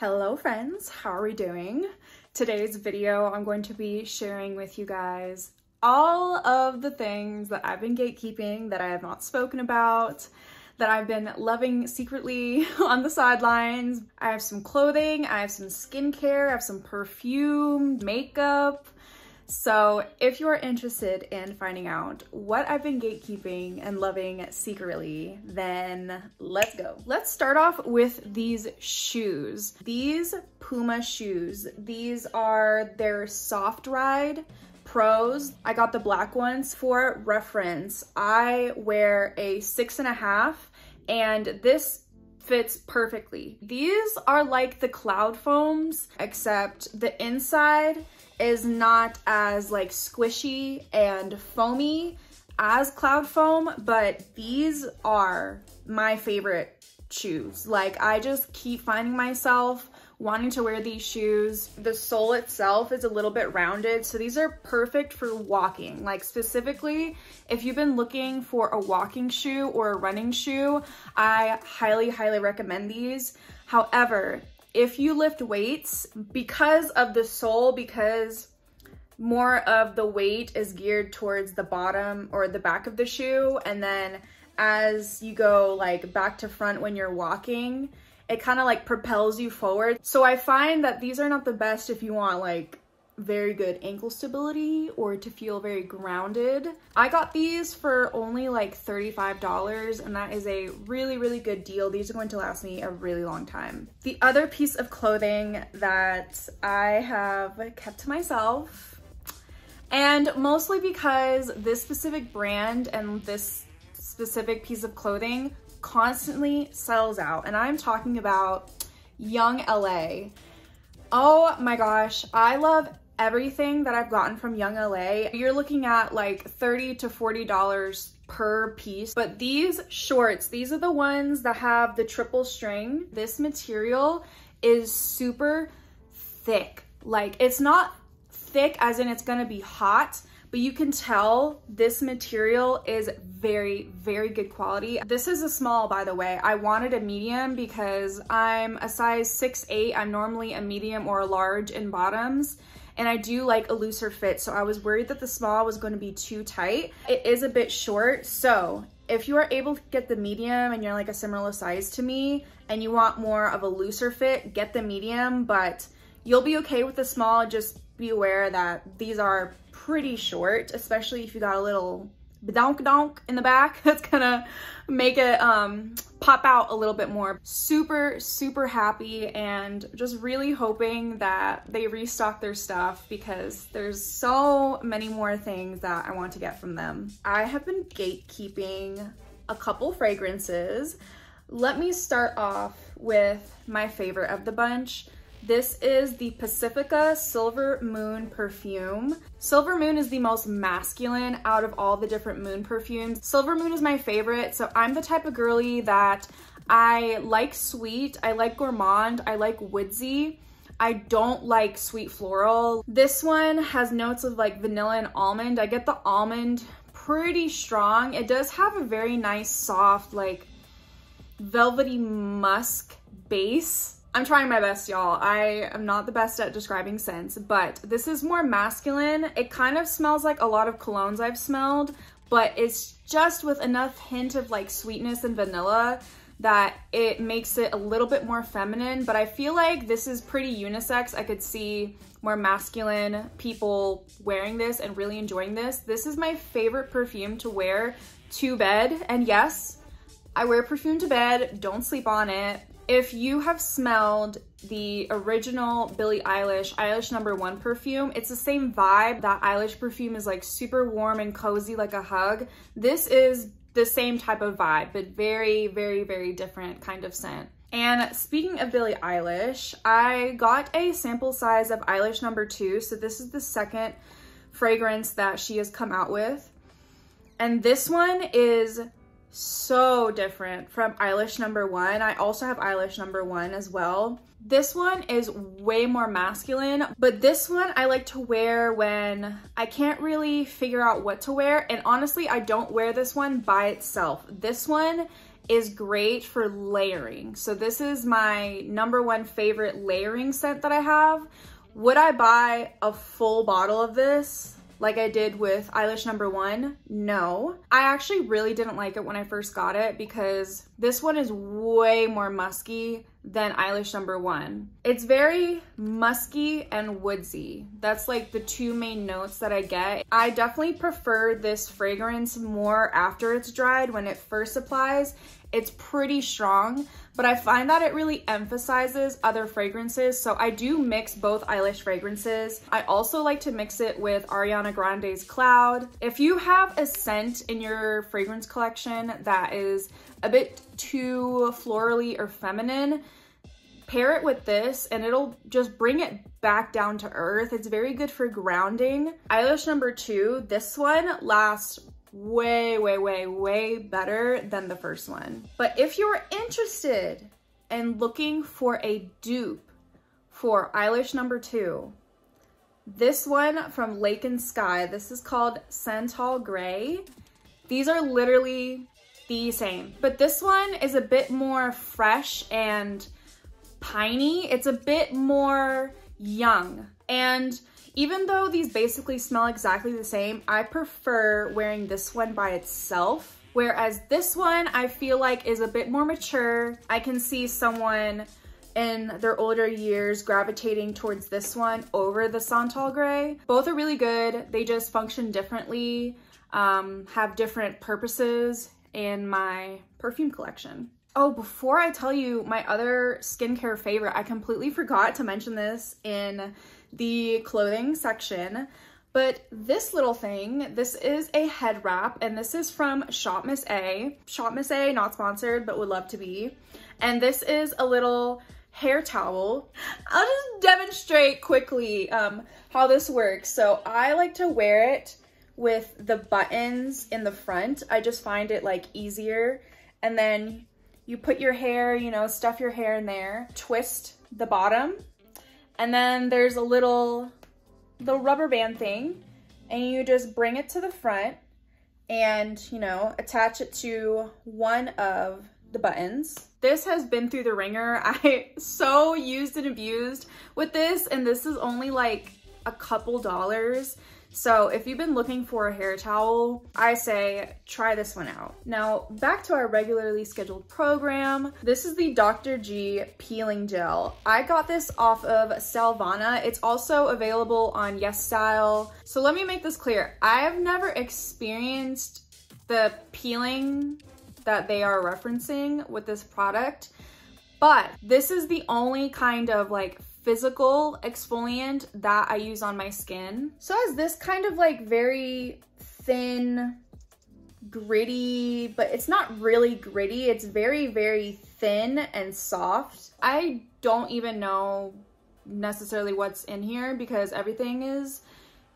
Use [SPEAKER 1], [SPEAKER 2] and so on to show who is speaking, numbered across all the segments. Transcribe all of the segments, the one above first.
[SPEAKER 1] Hello friends, how are we doing? Today's video, I'm going to be sharing with you guys all of the things that I've been gatekeeping, that I have not spoken about, that I've been loving secretly on the sidelines. I have some clothing, I have some skincare, I have some perfume, makeup. So if you are interested in finding out what I've been gatekeeping and loving secretly, then let's go. Let's start off with these shoes. These Puma shoes. These are their Soft Ride Pros. I got the black ones. For reference, I wear a 6.5 and this fits perfectly. These are like the Cloud Foams, except the inside is not as like squishy and foamy as Cloud Foam, but these are my favorite shoes. Like, I just keep finding myself wanting to wear these shoes. The sole itself is a little bit rounded, so these are perfect for walking. Like, specifically, if you've been looking for a walking shoe or a running shoe, I highly recommend these. However, if you lift weights, because of the sole, because more of the weight is geared towards the bottom or the back of the shoe, and then as you go like back to front when you're walking, it kind of like propels you forward. So I find that these are not the best if you want like very good ankle stability or to feel very grounded. I got these for only like $35, and that is a really good deal. These are going to last me a really long time. The other piece of clothing that I have kept to myself, and mostly because this specific brand and this specific piece of clothing constantly sells out, and I'm talking about Young LA. Oh my gosh, I love everything that I've gotten from Young LA. You're looking at like $30 to $40 per piece, but these shorts, these are the ones that have the triple string. This material is super thick. Like, it's not thick as in it's gonna be hot, but you can tell this material is very good quality. This is a small, by the way. I wanted a medium because I'm a size 6'8". I'm normally a medium or a large in bottoms, and I do like a looser fit, so I was worried that the small was going to be too tight. It is a bit short, so if you are able to get the medium and you're like a similar size to me and you want more of a looser fit, get the medium, but you'll be okay with the small. Just be aware that these are pretty short, especially if you got a little badonk in the back. That's gonna make it pop out a little bit more. Super happy, and just really hoping that they restock their stuff because there's so many more things that I want to get from them. I have been gatekeeping a couple fragrances. Let me start off with my favorite of the bunch. This is the Pacifica Silver Moon perfume. Silver Moon is the most masculine out of all the different moon perfumes. Silver Moon is my favorite, so I'm the type of girly that I like sweet, I like gourmand, I like woodsy. I don't like sweet floral. This one has notes of like vanilla and almond. I get the almond pretty strong. It does have a very nice soft like velvety musk base. I'm trying my best, y'all. I am not the best at describing scents, but this is more masculine. It kind of smells like a lot of colognes I've smelled, but it's just with enough hint of like sweetness and vanilla that it makes it a little bit more feminine. But I feel like this is pretty unisex. I could see more masculine people wearing this and really enjoying this. This is my favorite perfume to wear to bed. And yes, I wear perfume to bed. Don't sleep on it. If you have smelled the original Billie Eilish No. 1 perfume, it's the same vibe. That Eilish perfume is like super warm and cozy, like a hug. This is the same type of vibe, but very different kind of scent. And speaking of Billie Eilish, I got a sample size of Eilish No. 2, so this is the second fragrance that she has come out with. And this one is so different from Eilish No. 1. I also have Eilish No. 1 as well. This one is way more masculine, but this one I like to wear when I can't really figure out what to wear. And honestly, I don't wear this one by itself. This one is great for layering. So this is my #1 favorite layering scent that I have. Would I buy a full bottle of this like I did with Eyelash #1? No. I actually really didn't like it when I first got it because this one is way more musky than Eyelash #1. It's very musky and woodsy. That's like the two main notes that I get. I definitely prefer this fragrance more after it's dried. When it first applies, it's pretty strong, but I find that it really emphasizes other fragrances. So I do mix both eyelash fragrances. I also like to mix it with Ariana Grande's Cloud. If you have a scent in your fragrance collection that is a bit too florally or feminine, pair it with this and it'll just bring it back down to earth. It's very good for grounding. Eyelash #2, this one lasts way better than the first one. But if you're interested in looking for a dupe for Eyelash #2, this one from Lake and Sky, this is called Santal Gray. These are literally the same, but this one is a bit more fresh and piney. It's a bit more young, and even though these basically smell exactly the same, I prefer wearing this one by itself. Whereas this one, I feel like is a bit more mature. I can see someone in their older years gravitating towards this one over the Santal Gray. Both are really good. They just function differently, have different purposes in my perfume collection. Oh, before I tell you my other skincare favorite, I completely forgot to mention this in the clothing section, but this little thing, this is a head wrap, and this is from Shop Miss A. Shop Miss A, not sponsored, but would love to be. And this is a little hair towel. I'll just demonstrate quickly how this works. So I like to wear it with the buttons in the front. I just find it like easier. And then you put your hair, you know, stuff your hair in there, twist the bottom, and then there's a little rubber band thing, and you just bring it to the front and, you know, attach it to one of the buttons. This has been through the ringer. I so used and abused with this, and this is only like a couple dollars. So if you've been looking for a hair towel, I say try this one out. Now back to our regularly scheduled program. This is the Dr. G peeling gel. I got this off of Salvana. It's also available on Yes Style. So let me make this clear. I have never experienced the peeling that they are referencing with this product, but this is the only kind of like physical exfoliant that I use on my skin. So it has this kind of like very thin, gritty, but it's not really gritty. It's very thin and soft. I don't even know necessarily what's in here because everything is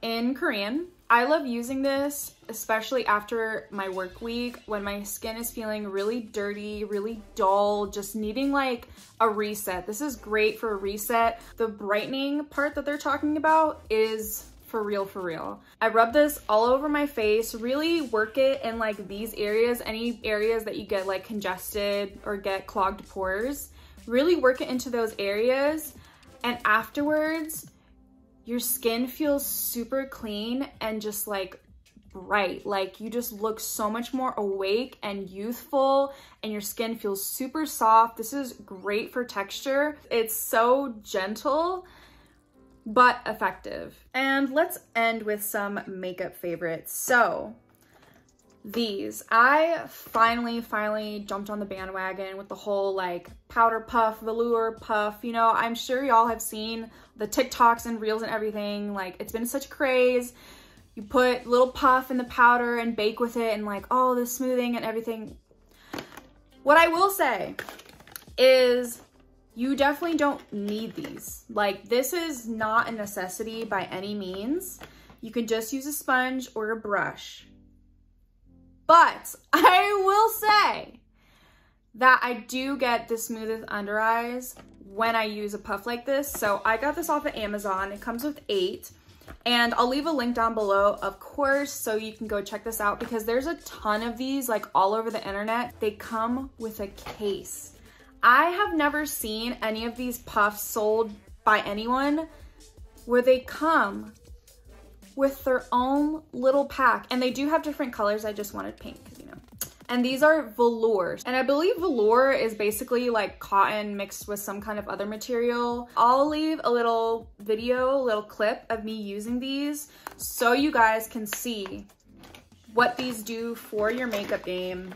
[SPEAKER 1] in Korean. I love using this, especially after my work week when my skin is feeling really dirty, really dull, just needing like a reset. This is great for a reset. The brightening part that they're talking about is for real. I rub this all over my face, really work it in like these areas, any areas that you get like congested or get clogged pores. Really work it into those areas, and afterwards, your skin feels super clean and just like bright. Like you just look so much more awake and youthful, and your skin feels super soft. This is great for texture. It's so gentle, but effective. And let's end with some makeup favorites. So these, I finally jumped on the bandwagon with the whole like powder puff, velour puff. You know, I'm sure y'all have seen the TikToks and reels and everything. Like it's been such a craze. You put little puff in the powder and bake with it and like, oh, the smoothing and everything. What I will say is you definitely don't need these. Like this is not a necessity by any means. You can just use a sponge or a brush. But I will say that I do get the smoothest under eyes when I use a puff like this. So I got this off of Amazon. It comes with 8. And I'll leave a link down below, of course, so you can go check this out because there's a ton of these like all over the internet. They come with a case. I have never seen any of these puffs sold by anyone where they come with their own little pack. And they do have different colors. I just wanted pink, you know. And these are velour. And I believe velour is basically like cotton mixed with some kind of other material. I'll leave a little video, a little clip of me using these so you guys can see what these do for your makeup game,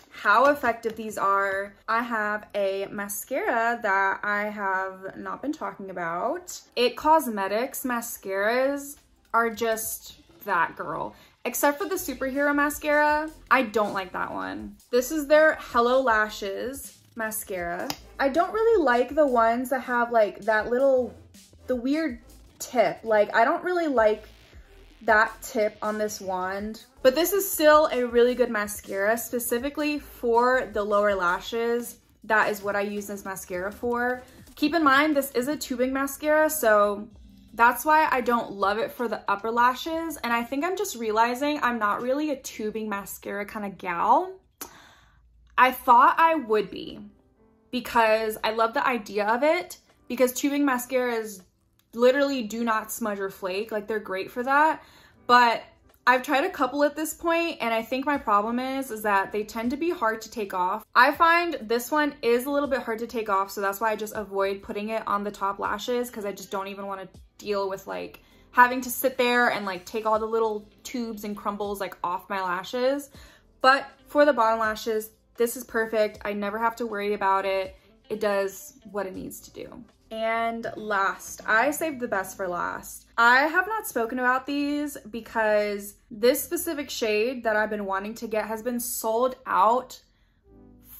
[SPEAKER 1] how effective these are. I have a mascara that I have not been talking about. It Cosmetics mascaras are just that, girl. Except for the superhero mascara, I don't like that one. This is their Hello Lashes mascara. I don't really like the ones that have like that little, the weird tip. Like, I don't really like that tip on this wand, but this is still a really good mascara specifically for the lower lashes. That is what I use this mascara for. Keep in mind, this is a tubing mascara, so that's why I don't love it for the upper lashes. And I think I'm just realizing I'm not really a tubing mascara kind of gal. I thought I would be because I love the idea of it, because tubing mascaras literally do not smudge or flake. Like, they're great for that. But I've tried a couple at this point, and I think my problem is that they tend to be hard to take off. I find this one is a little bit hard to take off, so that's why I just avoid putting it on the top lashes, because I just don't even want to deal with like having to sit there and like take all the little tubes and crumbles like off my lashes. But for the bottom lashes, this is perfect. I never have to worry about it. It does what it needs to do. And last, I saved the best for last. I have not spoken about these because this specific shade that I've been wanting to get has been sold out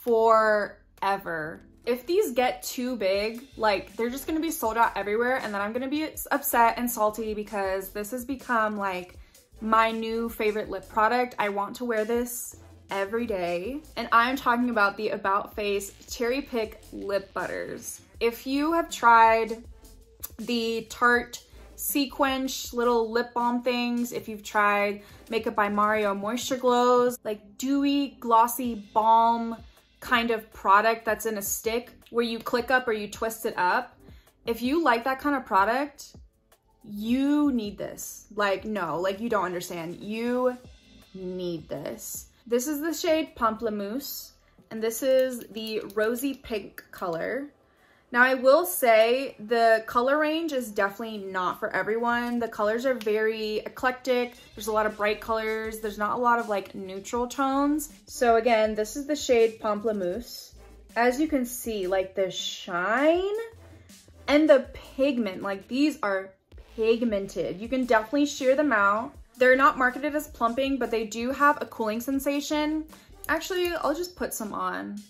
[SPEAKER 1] forever. If these get too big, like, they're just gonna be sold out everywhere, and then I'm gonna be upset and salty because this has become like my new favorite lip product. I want to wear this every day. And I'm talking about the About Face Cherry Pick Lip Butters. If you have tried the Tarte Sequence little lip balm things, if you've tried Makeup by Mario Moisture Glows, like dewy, glossy balm kind of product that's in a stick where you click up or you twist it up, if you like that kind of product, you need this. Like, no, like, you don't understand. You need this. This is the shade Pamplemousse, and this is the rosy pink color. Now, I will say the color range is definitely not for everyone. The colors are very eclectic. There's a lot of bright colors. There's not a lot of like neutral tones. So again, this is the shade Pamplemousse. As you can see, like the shine and the pigment, like these are pigmented. You can definitely sheer them out. They're not marketed as plumping, but they do have a cooling sensation. Actually, I'll just put some on.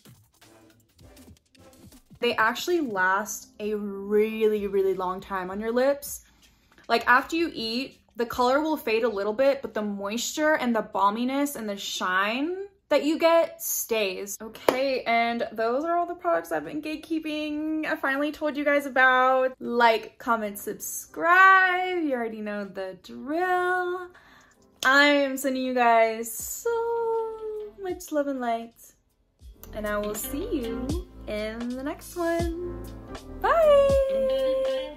[SPEAKER 1] They actually last a really, really long time on your lips. Like, after you eat, the color will fade a little bit, but the moisture and the balminess and the shine that you get stays. Okay, and those are all the products I've been gatekeeping. I finally told you guys about. Like, comment, subscribe. You already know the drill. I'm sending you guys so much love and light, and I will see you in the next one. Bye!